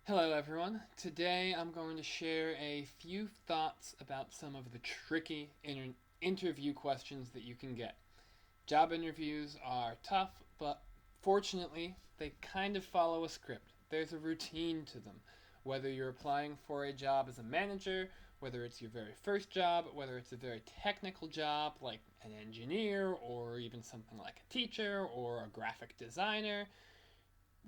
Hello, everyone. Today I'm going to share a few thoughts about some of the tricky interview questions that you can get. Job interviews are tough, but fortunately, they kind of follow a script. There's a routine to them. Whether you're applying for a job as a manager, whether it's your very first job, whether it's a very technical job like an engineer, or even something like a teacher or a graphic designer,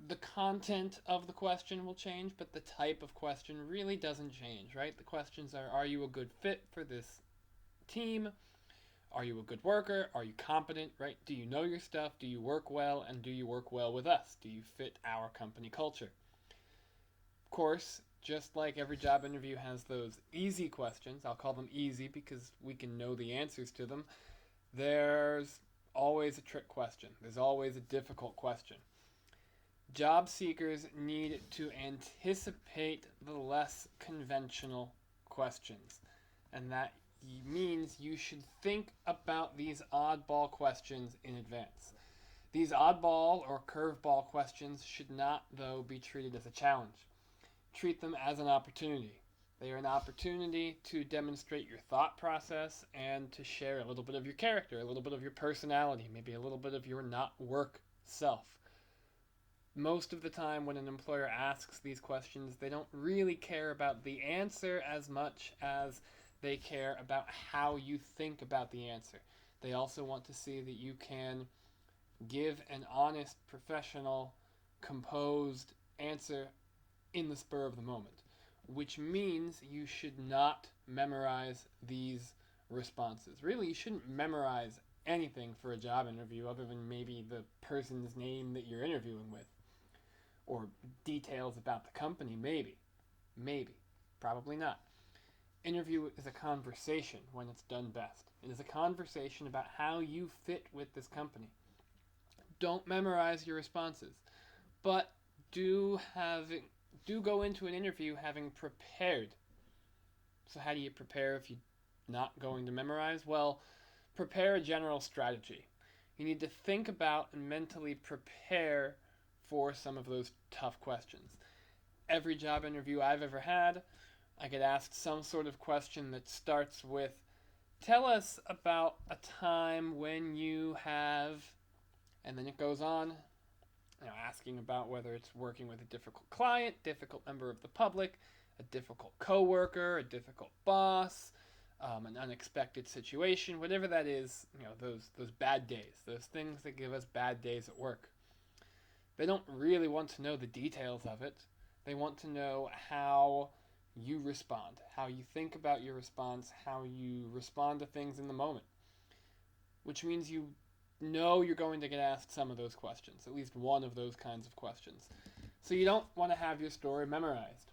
the content of the question will change, but the type of question really doesn't change, right? The questions are you a good fit for this team? Are you a good worker? Are you competent, right? Do you know your stuff? Do you work well? And do you work well with us? Do you fit our company culture? Of course, just like every job interview has those easy questions, I'll call them easy because we can know the answers to them, there's always a trick question. There's always a difficult question. Job seekers need to anticipate the less conventional questions. And that means you should think about these oddball questions in advance. These oddball or curveball questions should not, though, be treated as a challenge. Treat them as an opportunity. They are an opportunity to demonstrate your thought process and to share a little bit of your character, a little bit of your personality, maybe a little bit of your not work self. Most of the time when an employer asks these questions, they don't really care about the answer as much as they care about how you think about the answer. They also want to see that you can give an honest, professional, composed answer in the spur of the moment, which means you should not memorize these responses. Really, you shouldn't memorize anything for a job interview other than maybe the person's name that you're interviewing with or details about the company, maybe. Maybe. Probably not. Interview is a conversation when it's done best. It is a conversation about how you fit with this company. Don't memorize your responses, but do have do go into an interview having prepared. So how do you prepare if you're not going to memorize? Well, prepare a general strategy. You need to think about and mentally prepare for some of those tough questions. Every job interview I've ever had, I get asked some sort of question that starts with, tell us about a time when you have, and then it goes on, asking about whether it's working with a difficult client, difficult member of the public, a difficult coworker, a difficult boss, an unexpected situation, whatever that is, those bad days, those things that give us bad days at work. They don't really want to know the details of it. They want to know how you respond, how you think about your response, how you respond to things in the moment. Which means you know you're going to get asked some of those questions, at least one of those kinds of questions. So you don't want to have your story memorized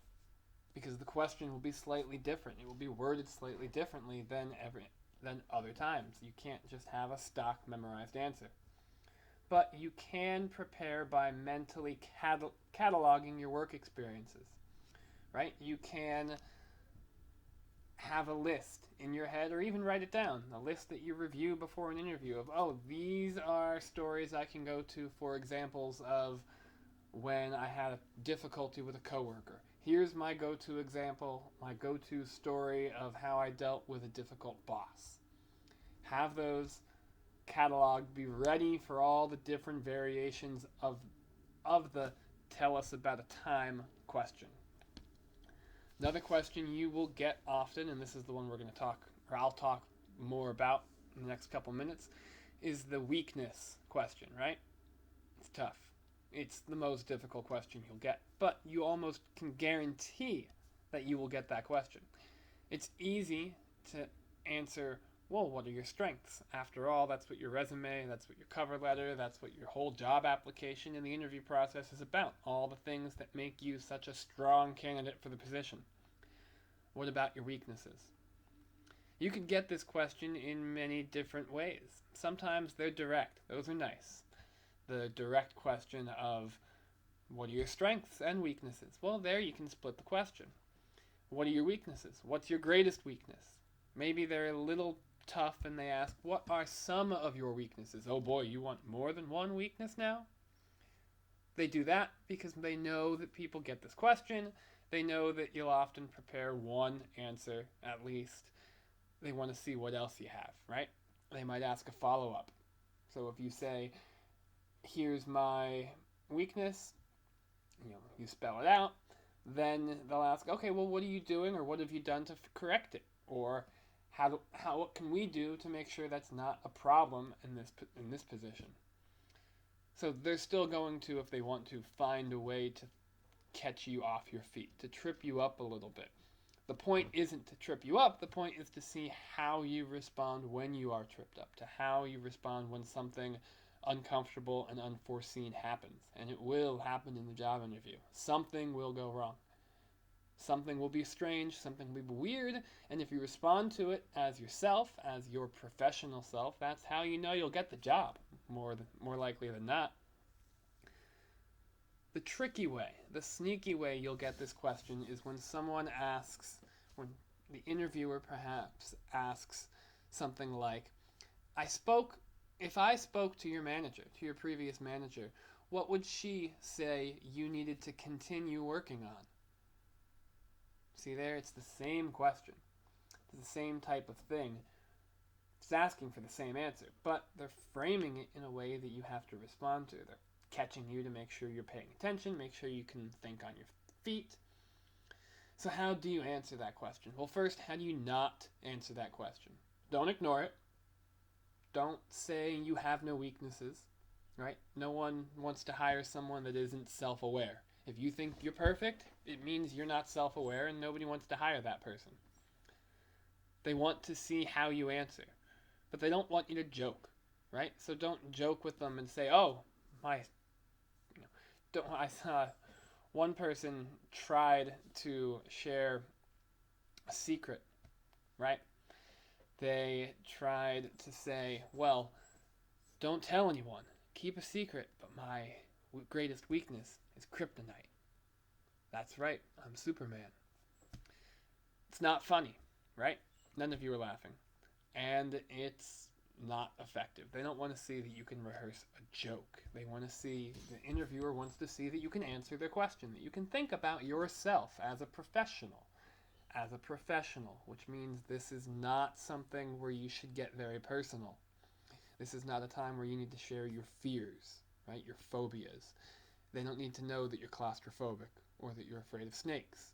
because the question will be slightly different. It will be worded slightly differently than other times. You can't just have a stock memorized answer. But you can prepare by mentally cataloging your work experiences, right? You can have a list in your head or even write it down, a list that you review before an interview of, oh, these are stories I can go to for examples of when I had a difficulty with a coworker. Here's my go-to example, my go-to story of how I dealt with a difficult boss. Have those catalog be ready for all the different variations of the tell us about a time question. Another question you will get often, and this is the one we're going to talk, or I'll talk more about in the next couple minutes, is the weakness question, right? It's tough. It's the most difficult question you'll get, but you almost can guarantee that you will get that question. It's easy to answer, well, what are your strengths? After all, that's what your resume, that's what your cover letter, that's what your whole job application and the interview process is about. All the things that make you such a strong candidate for the position. What about your weaknesses? You can get this question in many different ways. Sometimes they're direct. Those are nice. The direct question of, what are your strengths and weaknesses? Well, there you can split the question. What are your weaknesses? What's your greatest weakness? Maybe they're a little tough and they ask, what are some of your weaknesses? Oh boy, you want more than one weakness now? They do that because they know that people get this question. They know that you'll often prepare one answer at least. They want to see what else you have, right? They might ask a follow up. So if you say, here's my weakness, you spell it out, then they'll ask, okay, well, what are you doing, or what have you done to correct it, or what can we do to make sure that's not a problem in this position? So they're still going to, if they want to, find a way to catch you off your feet, to trip you up a little bit. The point isn't to trip you up, the point is to see how you respond when you are tripped up, to how you respond when something uncomfortable and unforeseen happens. And it will happen in the job interview. Something will go wrong. Something will be strange, something will be weird, and if you respond to it as yourself, as your professional self, that's how you know you'll get the job, more likely than not. The tricky way, the sneaky way you'll get this question is when when the interviewer perhaps asks something like, if I spoke to your manager, to your previous manager, what would she say you needed to continue working on? See there, it's the same question. It's the same type of thing. It's asking for the same answer, but they're framing it in a way that you have to respond to. They're catching you to make sure you're paying attention, make sure you can think on your feet. So how do you answer that question? Well, first, how do you not answer that question? Don't ignore it. Don't say you have no weaknesses, right? No one wants to hire someone that isn't self-aware. If you think you're perfect, it means you're not self-aware, and nobody wants to hire that person. They want to see how you answer, but they don't want you to joke, right? So don't joke with them and say, "Oh, I saw one person tried to share a secret, right? They tried to say, well, don't tell anyone, keep a secret, but my greatest weakness is kryptonite. That's right, I'm Superman." It's not funny, right? None of you are laughing. And it's not effective. They don't want to see that you can rehearse a joke. The interviewer wants to see that you can answer their question, that you can think about yourself as a professional, which means this is not something where you should get very personal. This is not a time where you need to share your fears, right? Your phobias. They don't need to know that you're claustrophobic or that you're afraid of snakes.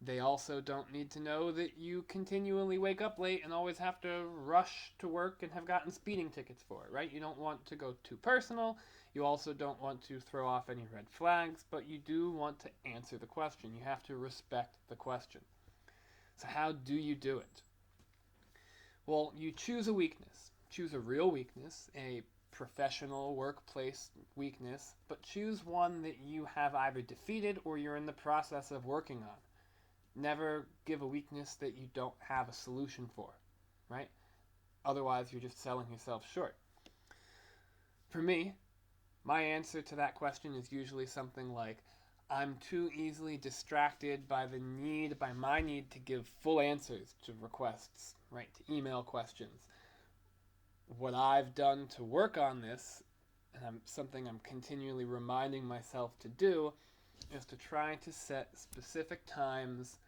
They also don't need to know that you continually wake up late and always have to rush to work and have gotten speeding tickets for it, right? You don't want to go too personal. You also don't want to throw off any red flags, but you do want to answer the question. You have to respect the question. So how do you do it? Well, you choose a weakness. Choose a real weakness, a professional workplace weakness, but choose one that you have either defeated or you're in the process of working on. Never give a weakness that you don't have a solution for, right? Otherwise, you're just selling yourself short. For me, my answer to that question is usually something like, I'm too easily distracted by my need to give full answers to requests, right? To email questions. What I've done to work on this, and something I'm continually reminding myself to do, is to try to set specific times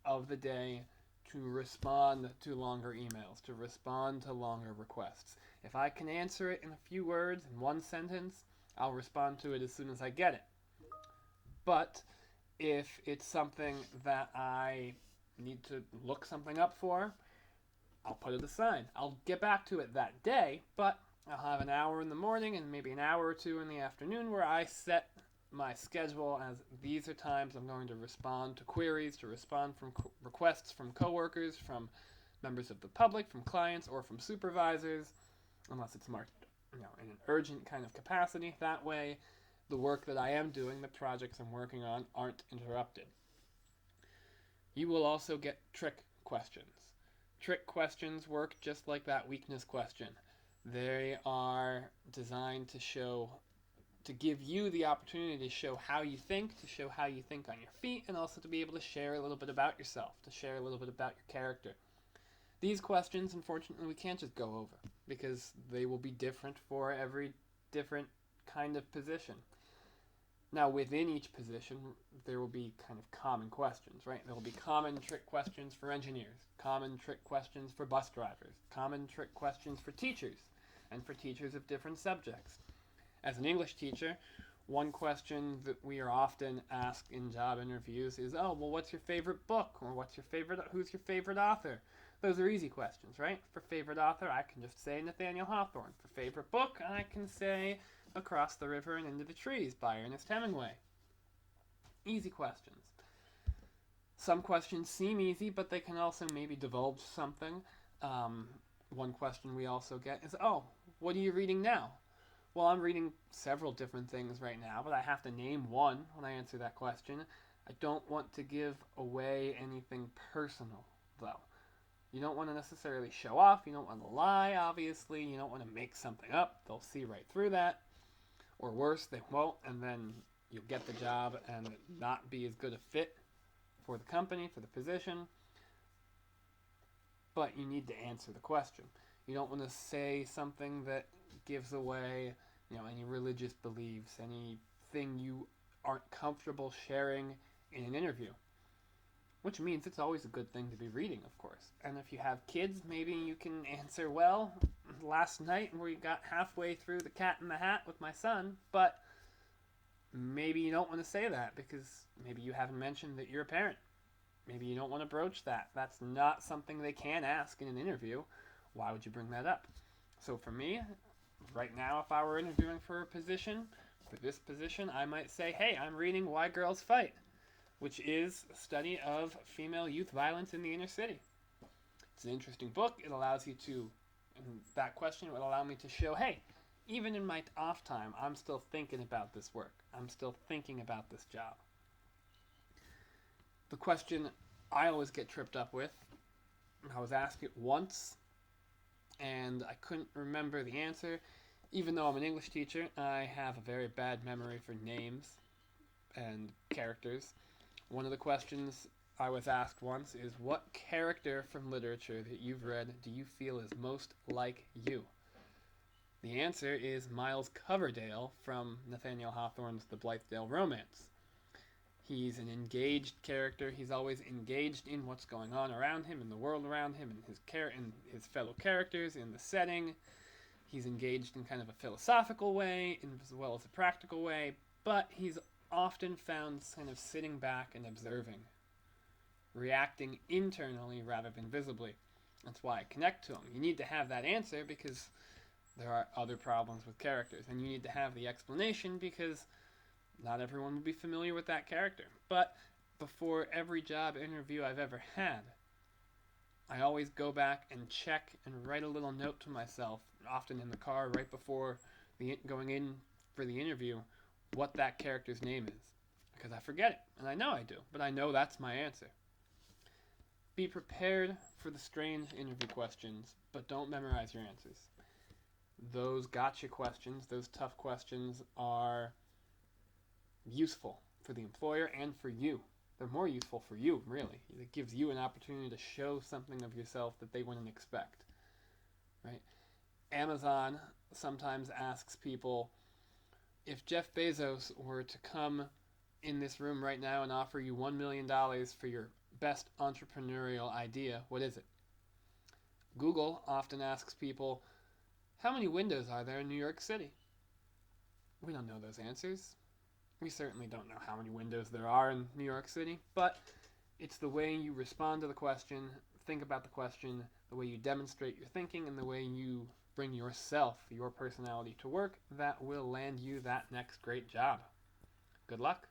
of the day to respond to longer emails, to respond to longer requests. If I can answer it in a few words, in one sentence, I'll respond to it as soon as I get it. But if it's something that I need to look something up for, I'll put it aside. I'll get back to it that day, but I'll have an hour in the morning and maybe an hour or two in the afternoon where I set my schedule as these are times I'm going to respond to queries, to respond from requests from coworkers, from members of the public, from clients, or from supervisors, unless it's marked in an urgent kind of capacity. That way, the work that I am doing, the projects I'm working on, aren't interrupted. You will also get trick questions. Trick questions work just like that weakness question. They are designed to give you the opportunity to show how you think, on your feet, and also to be able to share a little bit about yourself, to share a little bit about your character. These questions, unfortunately, we can't just go over because they will be different for every different kind of position. Now, within each position, there will be kind of common questions, right? There will be common trick questions for engineers, common trick questions for bus drivers, common trick questions for teachers, and for teachers of different subjects. As an English teacher, one question that we are often asked in job interviews is, oh, well, what's your favorite book? Or who's your favorite author? Those are easy questions, right? For favorite author, I can just say Nathaniel Hawthorne. For favorite book, I can say Across the River and Into the Trees by Ernest Hemingway. Easy questions. Some questions seem easy, but they can also maybe divulge something. One question we also get is, oh, what are you reading now? Well, I'm reading several different things right now, but I have to name one when I answer that question. I don't want to give away anything personal, though. You don't want to necessarily show off. You don't want to lie, obviously. You don't want to make something up. They'll see right through that. Or worse, they won't, and then you'll get the job and not be as good a fit for the company, for the position. But you need to answer the question. You don't want to say something that gives away, any religious beliefs, anything you aren't comfortable sharing in an interview. Which means it's always a good thing to be reading, of course. And if you have kids, maybe you can answer, well, last night we got halfway through The Cat in the Hat with my son, but maybe you don't want to say that because maybe you haven't mentioned that you're a parent. Maybe you don't want to broach that. That's not something they can ask in an interview. Why would you bring that up? So for me, right now, if I were interviewing for this position, I might say, hey, I'm reading Why Girls Fight, which is a study of female youth violence in the inner city. It's an interesting book. It allows you to, that question would allow me to show, hey, even in my off time, I'm still thinking about this work. I'm still thinking about this job. The question I always get tripped up with, I was asked it once, and I couldn't remember the answer. Even though I'm an English teacher, I have a very bad memory for names and characters. One of the questions I was asked once is, what character from literature that you've read do you feel is most like you? The answer is Miles Coverdale from Nathaniel Hawthorne's The Blithedale Romance. He's an engaged character. He's always engaged in what's going on around him, in the world around him, in his fellow characters, in the setting. He's engaged in kind of a philosophical way, as well as a practical way, but he's often found kind of sitting back and observing, reacting internally rather than visibly. That's why I connect to him. You need to have that answer because there are other problems with characters, and you need to have the explanation because not everyone will be familiar with that character. But before every job interview I've ever had, I always go back and check and write a little note to myself, often in the car right before going in for the interview, what that character's name is. Because I forget it, and I know I do, but I know that's my answer. Be prepared for the strange interview questions, but don't memorize your answers. Those gotcha questions, those tough questions are useful for the employer and for you. They're more useful for you, really. It gives you an opportunity to show something of yourself that they wouldn't expect, right? Amazon sometimes asks people, if Jeff Bezos were to come in this room right now and offer you $1 million for your best entrepreneurial idea, what is it? Google often asks people, how many windows are there in New York City? We don't know those answers. We certainly don't know how many windows there are in New York City, but it's the way you respond to the question, think about the question, the way you demonstrate your thinking, and the way you bring yourself, your personality to work that will land you that next great job. Good luck.